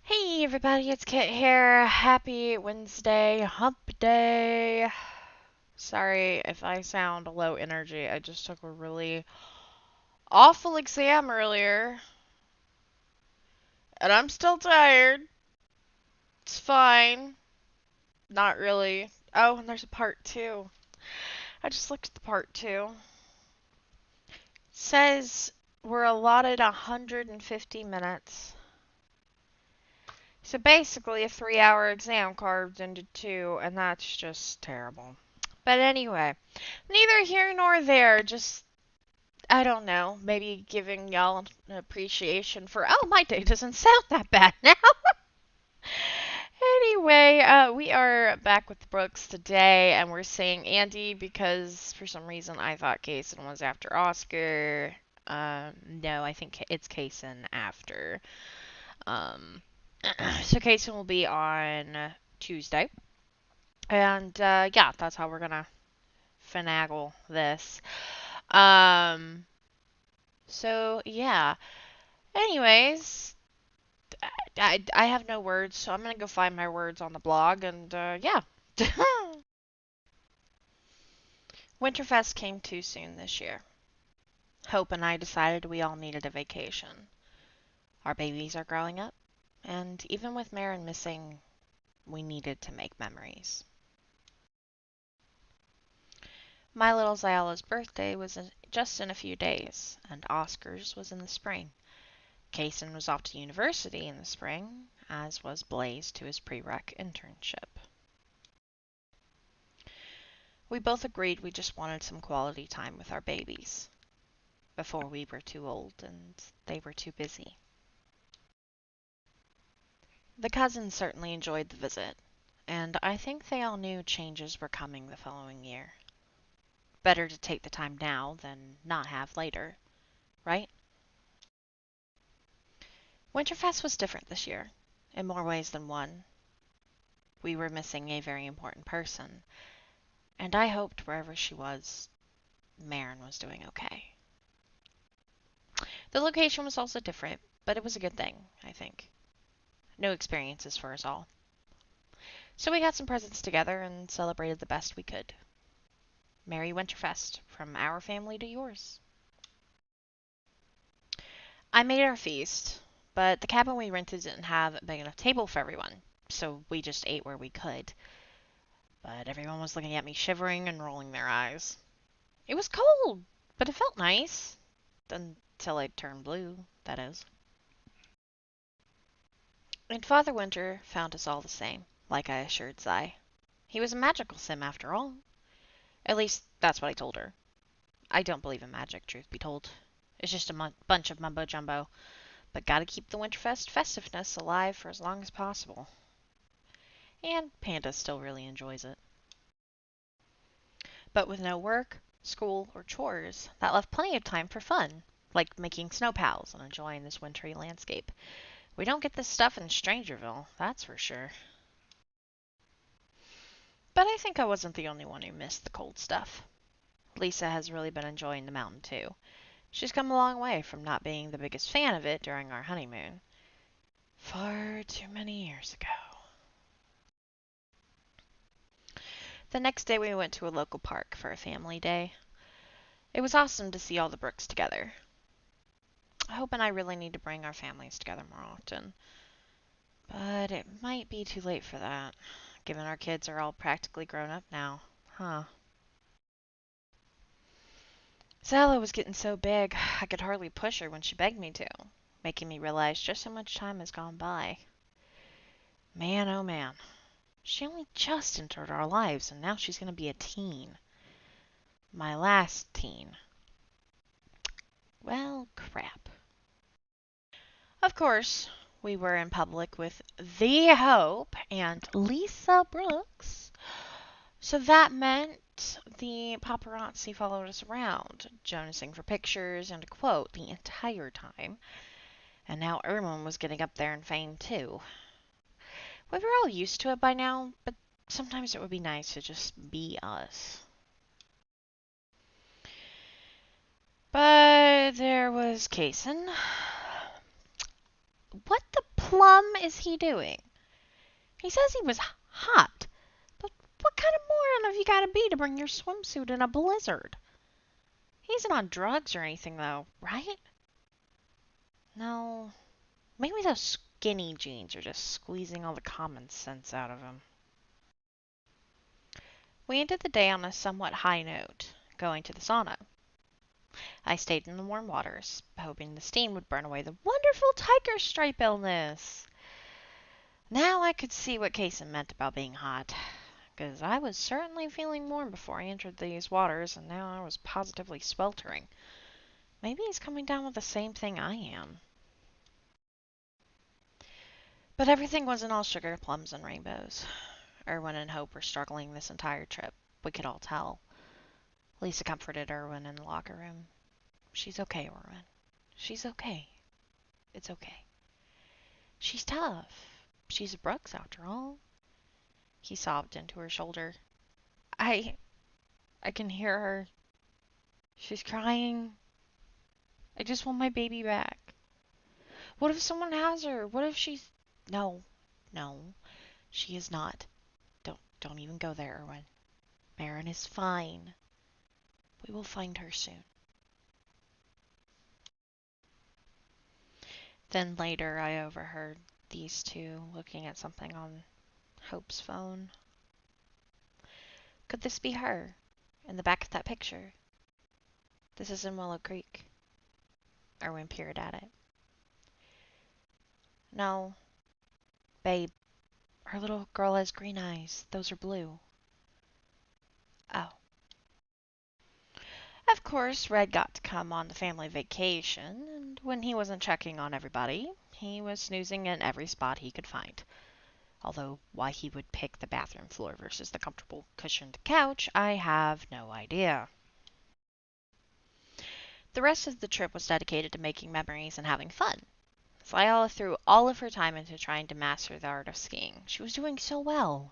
Hey everybody, it's Kit here. Happy Wednesday, hump day. Sorry if I sound low energy. I just took a really awful exam earlier, and I'm still tired. It's fine. Not really. Oh, and there's a part two. I just looked at the part two. It says we're allotted 150 minutes. So basically a 3-hour exam carved into two, and that's just terrible. But anyway, neither here nor there. Just, I don't know, maybe giving y'all an appreciation for, oh, my day doesn't sound that bad now. Anyway, we are back with the Brooks today, and we're saying Andi because for some reason I thought Kaysen was after Oscar. No, I think it's Kaysen after. Um, so Kaysen will be on Tuesday. And yeah, that's how we're gonna finagle this. Um, so yeah. Anyways, I have no words, so I'm gonna go find my words on the blog, and yeah. Winterfest came too soon this year. Hope and I decided we all needed a vacation. Our babies are growing up, and even with Marin missing, we needed to make memories. My little Zyala's birthday was just in a few days, and Oscar's was in the spring. Kaysen was off to university in the spring, as was Blaze to his prereq internship. We both agreed we just wanted some quality time with our babies before we were too old and they were too busy. The cousins certainly enjoyed the visit, and I think they all knew changes were coming the following year. Better to take the time now than not have later, right? Winterfest was different this year, in more ways than one. We were missing a very important person, and I hoped wherever she was, Marin was doing okay. The location was also different, but it was a good thing, I think. New experiences for us all. So we got some presents together and celebrated the best we could. Merry Winterfest from our family to yours. I made our feast, but the cabin we rented didn't have a big enough table for everyone, so we just ate where we could. But everyone was looking at me shivering and rolling their eyes. It was cold, but it felt nice. Until it turned blue, that is. And Father Winter found us all the same, like I assured Zai. He was a magical sim after all. At least, that's what I told her. I don't believe in magic, truth be told. It's just a bunch of mumbo-jumbo. But gotta keep the Winterfest festiveness alive for as long as possible. And Panda still really enjoys it. But with no work, school, or chores, that left plenty of time for fun, like making snow pals and enjoying this wintry landscape. We don't get this stuff in Strangerville, that's for sure. But I think I wasn't the only one who missed the cold stuff. Lisa has really been enjoying the mountain too. She's come a long way from not being the biggest fan of it during our honeymoon. Far too many years ago. The next day we went to a local park for a family day. It was awesome to see all the Brooks together. Hope and I really need to bring our families together more often. But it might be too late for that, given our kids are all practically grown up now. Huh. Zala was getting so big, I could hardly push her when she begged me to, making me realize just how much time has gone by. Man, oh man. She only just entered our lives, and now she's going to be a teen. My last teen. Well, crap. Of course, we were in public with the Hope and Lisa Brooks. So that meant the paparazzi followed us around, jonasing for pictures and a quote the entire time. And now Erwin was getting up there in fame too. We were all used to it by now, but sometimes it would be nice to just be us. But there was Kaysen. What the plum is he doing? He says he was hot, but what kind of moron have you got to be to bring your swimsuit in a blizzard? He isn't on drugs or anything, though, right? No, maybe those skinny jeans are just squeezing all the common sense out of him. We ended the day on a somewhat high note, going to the sauna. I stayed in the warm waters, hoping the steam would burn away the wonderful tiger stripe illness. Now I could see what Kaysen meant about being hot, because I was certainly feeling warm before I entered these waters, and now I was positively sweltering. Maybe he's coming down with the same thing I am. But everything wasn't all sugar, plums, and rainbows. Erwin and Hope were struggling this entire trip. We could all tell. Lisa comforted Erwin in the locker room. She's okay, Erwin. She's okay. It's okay. She's tough. She's a Brooks, after all. He sobbed into her shoulder. I can hear her. She's crying. I just want my baby back. What if someone has her? What if she's... No. She is not. Don't even go there, Erwin. Marin is fine. We will find her soon. Then later I overheard these two looking at something on Hope's phone. Could this be her? In the back of that picture? This is in Willow Creek. Erwin peered at it. No. Babe, our little girl has green eyes. Those are blue. Oh. Of course, Red got to come on the family vacation, and when he wasn't checking on everybody, he was snoozing in every spot he could find. Although why he would pick the bathroom floor versus the comfortable cushioned couch, I have no idea. The rest of the trip was dedicated to making memories and having fun. Sayala threw all of her time into trying to master the art of skiing. She was doing so well.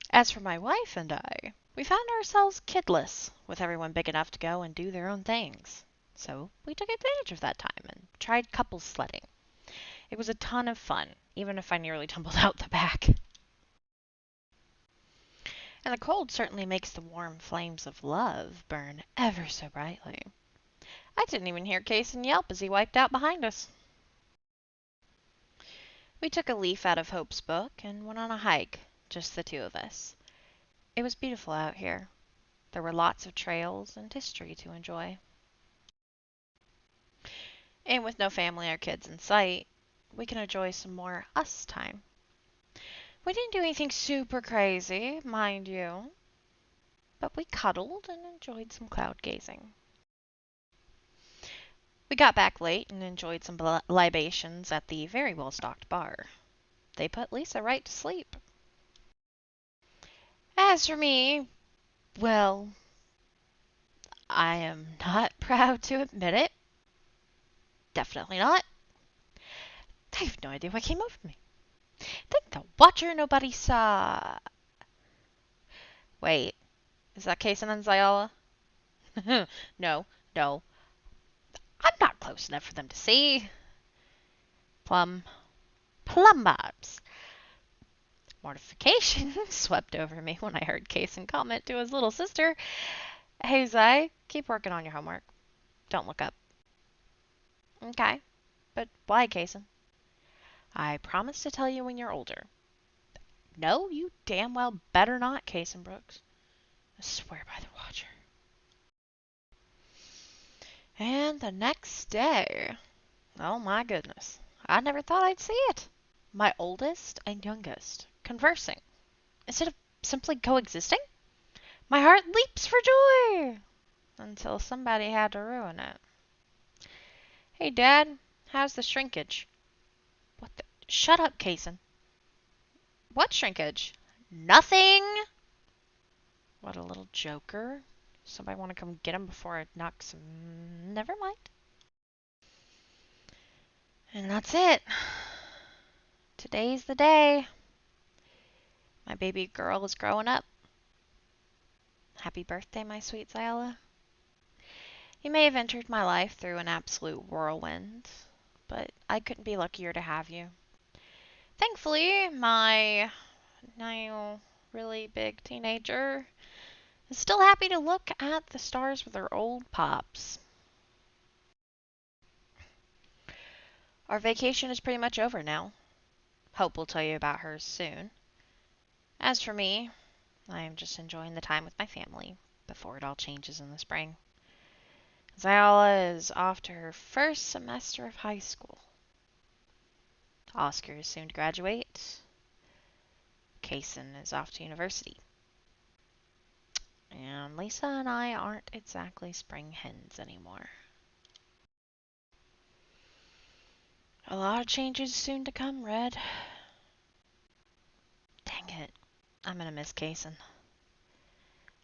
As for my wife and I, we found ourselves kidless, with everyone big enough to go and do their own things. So we took advantage of that time and tried couples sledding. It was a ton of fun, even if I nearly tumbled out the back. And the cold certainly makes the warm flames of love burn ever so brightly. I didn't even hear Kaysen yelp as he wiped out behind us. We took a leaf out of Hope's book and went on a hike, just the two of us. It was beautiful out here. There were lots of trails and history to enjoy. And with no family or kids in sight, we can enjoy some more us time. We didn't do anything super crazy, mind you, but we cuddled and enjoyed some cloud gazing. We got back late and enjoyed some libations at the very well-stocked bar. They put Lisa right to sleep. As for me, well, I am not proud to admit it. Definitely not. I have no idea what came over me. Think the watcher nobody saw. Wait, is that Kaysen and Zayala? No. I'm not close enough for them to see. Plum bobs. Mortification swept over me when I heard Kaysen comment to his little sister, "Hey, Zay, keep working on your homework. Don't look up." Okay, but why, Kaysen? I promise to tell you when you're older. No, you damn well better not, Kaysen Brooks. I swear by the Watcher. And the next day, oh my goodness, I never thought I'd see it. My oldest and youngest conversing instead of simply coexisting. My heart leaps for joy until somebody had to ruin it. Hey, Dad, how's the shrinkage? What the? Shut up, Kaysen. What shrinkage? Nothing. What a little joker. Somebody want to come get him before it knocks him? Never mind. And that's it. Today's the day. My baby girl is growing up. Happy birthday, my sweet Zyla. You may have entered my life through an absolute whirlwind, but I couldn't be luckier to have you. Thankfully, my now really big teenager is still happy to look at the stars with her old pops. Our vacation is pretty much over now. Hope will tell you about hers soon. As for me, I am just enjoying the time with my family before it all changes in the spring. Zayala is off to her first semester of high school. Oscar is soon to graduate. Kaysen is off to university. And Lisa and I aren't exactly spring hens anymore. A lot of changes soon to come, Red. Dang it. I'm gonna miss Kaysen.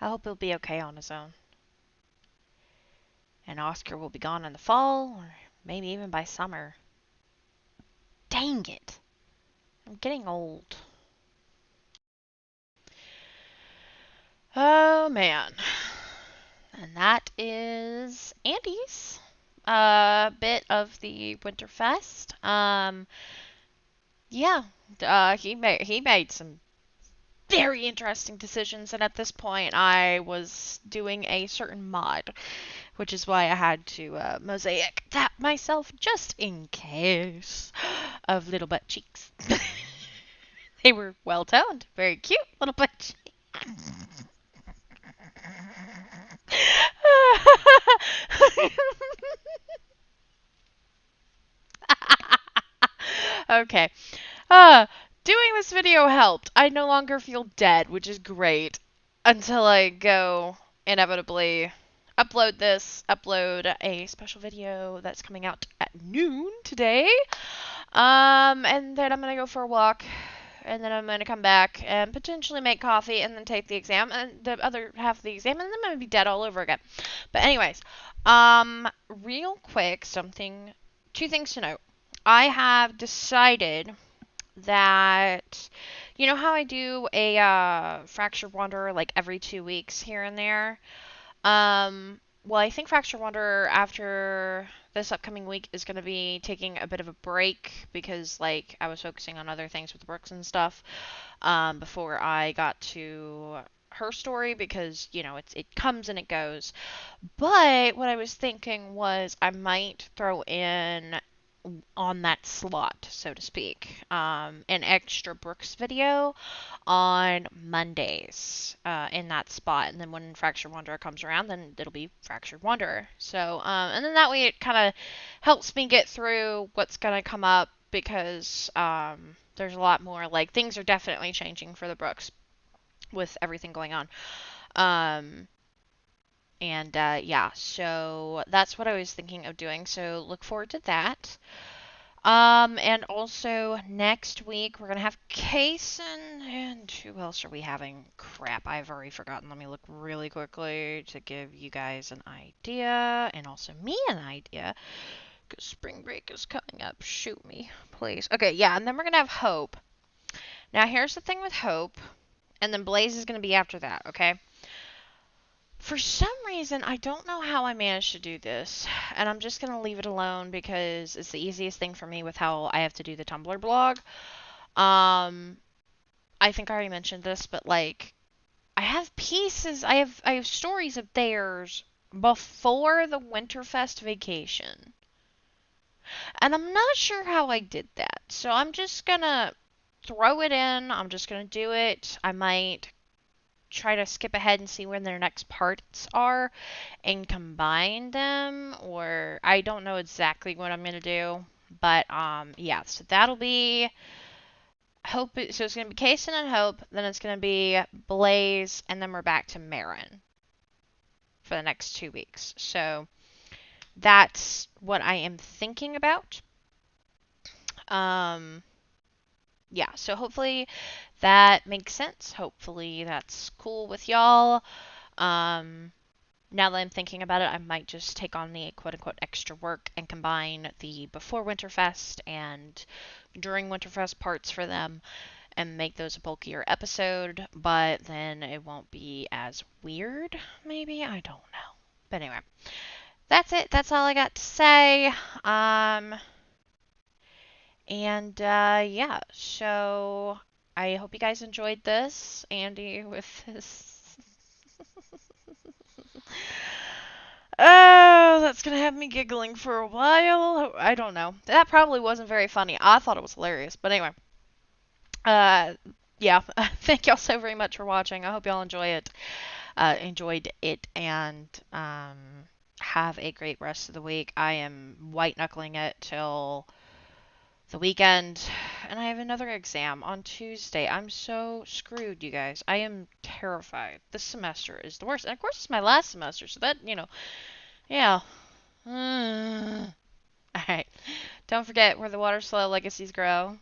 I hope he'll be okay on his own. And Oscar will be gone in the fall, or maybe even by summer. Dang it. I'm getting old. Oh, man. And that is Andy's bit of the Winterfest. Yeah, he made some very interesting decisions, and at this point, I was doing a certain mod, which is why I had to mosaic that myself just in case of little butt cheeks. They were well toned, very cute little butt cheeks. Okay. Doing this video helped. I no longer feel dead, which is great. Until I go inevitably upload a special video that's coming out at noon today. And then I'm gonna go for a walk, and then I'm gonna come back and potentially make coffee, and then take the exam, and the other half of the exam, and then I'm gonna be dead all over again. But anyways, real quick, two things to note. I have decided that, you know how I do a Fractured Wanderer like every 2 weeks here and there? Well, I think Fractured Wanderer after this upcoming week is going to be taking a bit of a break because, like, I was focusing on other things with Brooks and stuff before I got to her story because, you know, it comes and it goes. But what I was thinking was I might throw in on that slot, so to speak, an extra Brooks video on Mondays in that spot. And then when Fractured Wanderer comes around, then it'll be Fractured Wanderer. So, and then that way it kind of helps me get through what's going to come up because there's a lot more, like, things are definitely changing for the Brooks with everything going on. Yeah, so that's what I was thinking of doing. So look forward to that. And also next week we're gonna have Kaysen, and who else are we having? Crap, I've already forgotten. Let me look really quickly to give you guys an idea, and also me an idea, because spring break is coming up. Shoot me, please. Okay, yeah, and then we're gonna have Hope. Now here's the thing with Hope, and then Blaze is gonna be after that, okay? For some reason, I don't know how I managed to do this, and I'm just going to leave it alone because it's the easiest thing for me with how I have to do the Tumblr blog. I think I already mentioned this, but, like, I have stories of theirs before the Winterfest vacation. And I'm not sure how I did that. So I'm just going to throw it in. I'm just going to do it. I might try to skip ahead and see when their next parts are and combine them, or I don't know exactly what I'm gonna do, but yeah, so that'll be Hope. So it's gonna be Kaysen and Hope, then it's gonna be Blaze, and then we're back to Marin for the next 2 weeks. So that's what I am thinking about. Yeah, so hopefully that makes sense. Hopefully that's cool with y'all. Now that I'm thinking about it, I might just take on the quote-unquote extra work and combine the before Winterfest and during Winterfest parts for them and make those a bulkier episode, but then it won't be as weird, maybe? I don't know. But anyway, that's it. That's all I got to say. And yeah, so I hope you guys enjoyed this, Andy, with his. Oh, that's gonna have me giggling for a while. I don't know. That probably wasn't very funny. I thought it was hilarious. But anyway, uh, yeah. Thank y'all so very much for watching. I hope y'all enjoyed it, and have a great rest of the week. I am white knuckling it till the weekend, and I have another exam on Tuesday. I'm so screwed, you guys. I am terrified. This semester is the worst. And of course, it's my last semester, so that, yeah. All right. Don't forget where the water slow, legacies grow.